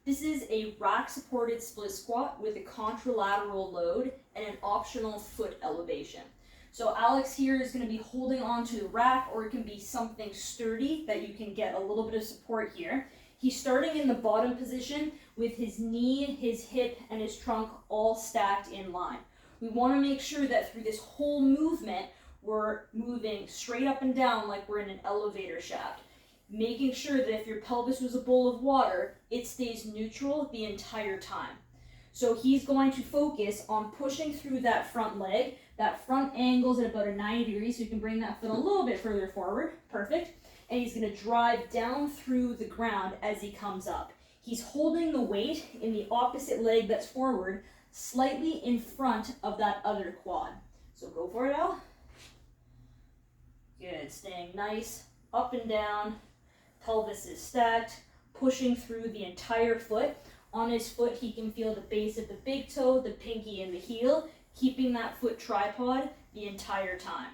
This is a rack-supported split squat with a contralateral load and an optional foot elevation. So Alex here is going to be holding onto the rack, or it can be something sturdy that you can get a little bit of support here. He's starting in the bottom position with his knee, his hip, and his trunk all stacked in line. We want to make sure that through this whole movement, we're moving straight up and down like we're in an elevator shaft. Making sure that if your pelvis was a bowl of water, it stays neutral the entire time. So he's going to focus on pushing through that front leg. That front angles at about a 90 degrees, so you can bring that foot a little bit further forward. Perfect. And he's going to drive down through the ground as he comes up. He's holding the weight in the opposite leg that's forward, slightly in front of that other quad. So go for it, Al. Good. Staying nice, up and down. Pelvis is stacked, pushing through the entire foot. On his foot, he can feel the base of the big toe, the pinky, and the heel, keeping that foot tripod the entire time.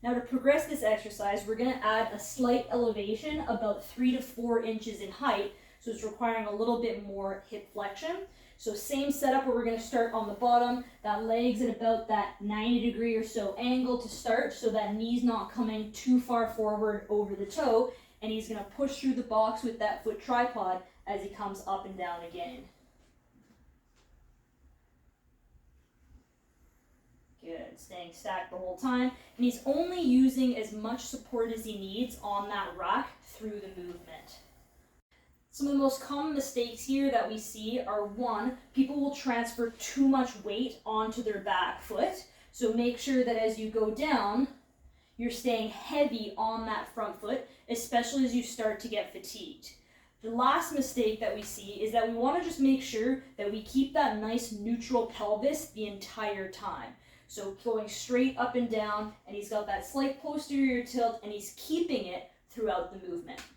Now to progress this exercise, we're going to add a slight elevation, about 3 to 4 inches in height, so it's requiring a little bit more hip flexion. So same setup where we're going to start on the bottom, that leg's at about that 90 degree or so angle to start, so that knee's not coming too far forward over the toe, and he's going to push through the box with that foot tripod as he comes up and down again. Good, staying stacked the whole time, and he's only using as much support as he needs on that rack through the movement. Some of the most common mistakes here that we see are, one, people will transfer too much weight onto their back foot. So make sure that as you go down, you're staying heavy on that front foot, especially as you start to get fatigued. The last mistake that we see is that we want to just make sure that we keep that nice neutral pelvis the entire time. So going straight up and down, and he's got that slight posterior tilt, and he's keeping it throughout the movement.